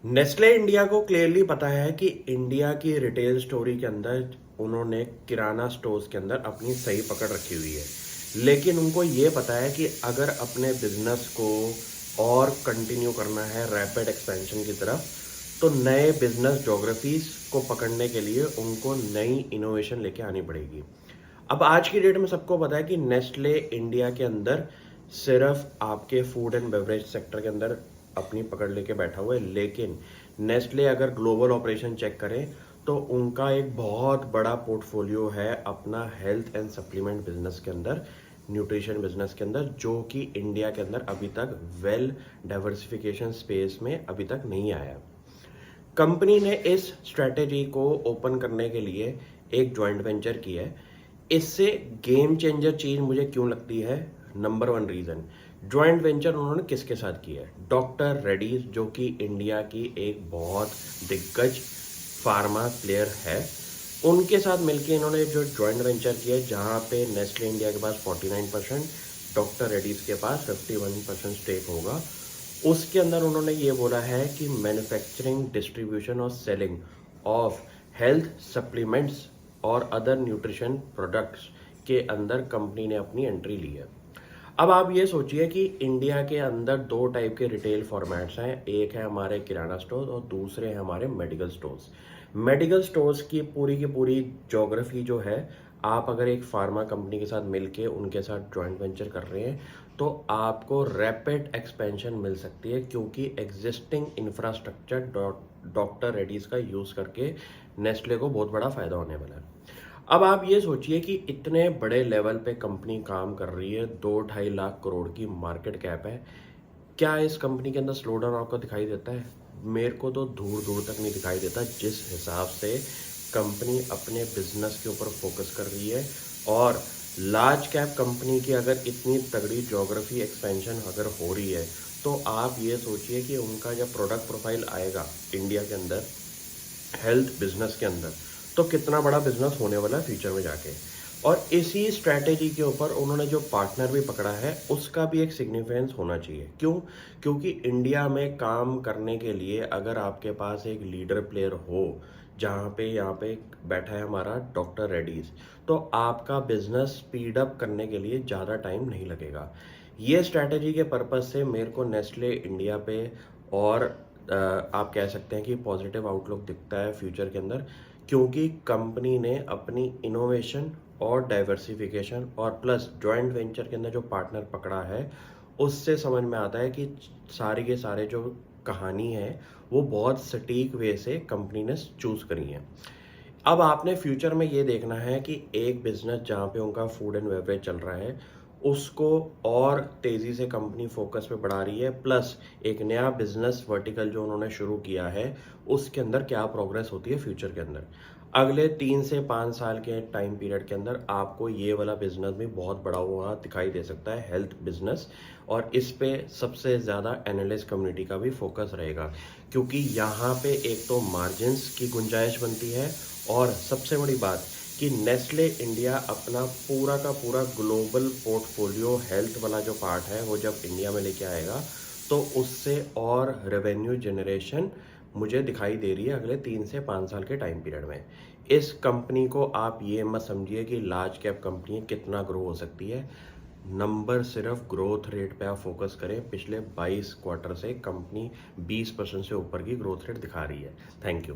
Nestle India को clearly पता है कि इंडिया की रिटेल स्टोरी के अंदर उन्होंने किराना स्टोर्स के अंदर अपनी सही पकड़ रखी हुई है। लेकिन उनको ये पता है कि अगर अपने बिजनेस को और कंटिन्यू करना है रैपिड एक्सपेंशन की तरफ, तो नए बिजनेस जोग्राफीज को पकड़ने के लिए उनको नई इनोवेशन लेके आनी पड़ेगी। अब आज की डेट में सबको पता है कि नेस्ले इंडिया के अंदर सिर्फ आपके फूड एंड बेवरेज सेक्टर के अंदर अपनी पकड़ लेके बैठा हुआ है। लेकिन नेस्ले अगर ग्लोबल ऑपरेशन चेक करें तो उनका एक बहुत बड़ा पोर्टफोलियो है अपना हेल्थ एंड सप्लीमेंट बिजनेस के अंदर, न्यूट्रिशन बिजनेस के अंदर, जो कि इंडिया के अंदर अभी तक वेल डाइवर्सिफिकेशन स्पेस में अभी तक नहीं आया। कंपनी ने इस स्ट्रेटेजी को ओपन करने के लिए एक जॉइंट वेंचर की है। इससे गेम चेंजर चीज मुझे क्यों लगती है? Number one reason, joint venture उन्होंने किसके साथ किया है? डॉक्टर रेड्डीज, जो कि इंडिया की एक बहुत दिग्गज फार्मा प्लेयर है, उनके साथ मिलकर इन्होंने जो जॉइंट वेंचर किया है, जहां पे नेस्ले इंडिया के पास 49%, डॉक्टर रेड्डीज के पास 51% स्टेक होगा। उसके अंदर उन्होंने ये बोला है कि मैन्युफैक्चरिंग, डिस्ट्रीब्यूशन और सेलिंग ऑफ हेल्थ सप्लीमेंट्स और अदर न्यूट्रिशन प्रोडक्ट्स के अंदर कंपनी ने अपनी एंट्री ली है। अब आप ये सोचिए कि इंडिया के अंदर दो टाइप के रिटेल फॉर्मेट्स हैं। एक है हमारे किराना स्टोर और दूसरे हैं हमारे मेडिकल स्टोर्स। मेडिकल स्टोर्स की पूरी ज्योग्राफी जो है, आप अगर एक फार्मा कंपनी के साथ मिलके उनके साथ जॉइंट वेंचर कर रहे हैं तो आपको रैपिड एक्सपेंशन मिल सकती है, क्योंकि एग्जिस्टिंग इंफ्रास्ट्रक्चर डॉक्टर रेड्डीज का यूज़ करके नेस्ले को बहुत बड़ा फायदा होने वाला है। अब आप ये सोचिए कि इतने बड़े लेवल पे कंपनी काम कर रही है, 2-2.5 लाख करोड़ की मार्केट कैप है। क्या इस कंपनी के अंदर स्लो डाउन आपको दिखाई देता है? मेरे को तो दूर दूर तक नहीं दिखाई देता, जिस हिसाब से कंपनी अपने बिजनेस के ऊपर फोकस कर रही है। और लार्ज कैप कंपनी की अगर इतनी तगड़ी ज्योग्राफी एक्सपेंशन अगर हो रही है, तो आप ये सोचिए कि उनका जब प्रोडक्ट प्रोफाइल आएगा इंडिया के अंदर हेल्थ बिजनेस के अंदर, तो कितना बड़ा बिजनेस होने वाला है फ्यूचर में जाके। और इसी स्ट्रैटेजी के ऊपर उन्होंने जो पार्टनर भी पकड़ा है उसका भी एक सिग्निफिकेंस होना चाहिए। क्यों? क्योंकि इंडिया में काम करने के लिए अगर आपके पास एक लीडर प्लेयर हो, जहाँ पे यहाँ पे बैठा है हमारा डॉक्टर रेड्डीज, तो आपका बिजनेस स्पीड अप करने के लिए ज़्यादा टाइम नहीं लगेगा। ये स्ट्रैटेजी के पर्पज से मेरे को नेस्ले इंडिया पे और आप कह सकते हैं कि पॉजिटिव आउटलुक दिखता है फ्यूचर के अंदर, क्योंकि कंपनी ने अपनी इनोवेशन और डाइवर्सिफिकेशन और प्लस जॉइंट वेंचर के अंदर जो पार्टनर पकड़ा है, उससे समझ में आता है कि सारे के सारे जो कहानी है वो बहुत सटीक वे से कंपनी ने चूज करी है। अब आपने फ्यूचर में ये देखना है कि एक बिजनेस जहाँ पे उनका फूड एंड बेवरेज चल रहा है, उसको और तेज़ी से कंपनी फोकस पे बढ़ा रही है, प्लस एक नया बिजनेस वर्टिकल जो उन्होंने शुरू किया है उसके अंदर क्या प्रोग्रेस होती है फ्यूचर के अंदर। अगले 3 से 5 साल के टाइम पीरियड के अंदर आपको ये वाला बिजनेस भी बहुत बड़ा हुआ दिखाई दे सकता है, हेल्थ बिजनेस। और इस पे सबसे ज़्यादा एनालिस्ट कम्युनिटी का भी फोकस रहेगा, क्योंकि यहाँ पे एक तो मार्जिन्स की गुंजाइश बनती है, और सबसे बड़ी बात कि नेस्ले इंडिया अपना पूरा का पूरा ग्लोबल पोर्टफोलियो हेल्थ वाला जो पार्ट है वो जब इंडिया में लेके आएगा, तो उससे और रेवेन्यू जनरेशन मुझे दिखाई दे रही है अगले 3 से 5 साल के टाइम पीरियड में। इस कंपनी को आप ये मत समझिए कि लार्ज कैप कंपनी कितना ग्रो हो सकती है। नंबर सिर्फ ग्रोथ रेट पे आप फोकस करें। पिछले 22 क्वार्टर से कंपनी 20% से ऊपर की ग्रोथ रेट दिखा रही है। Thank you.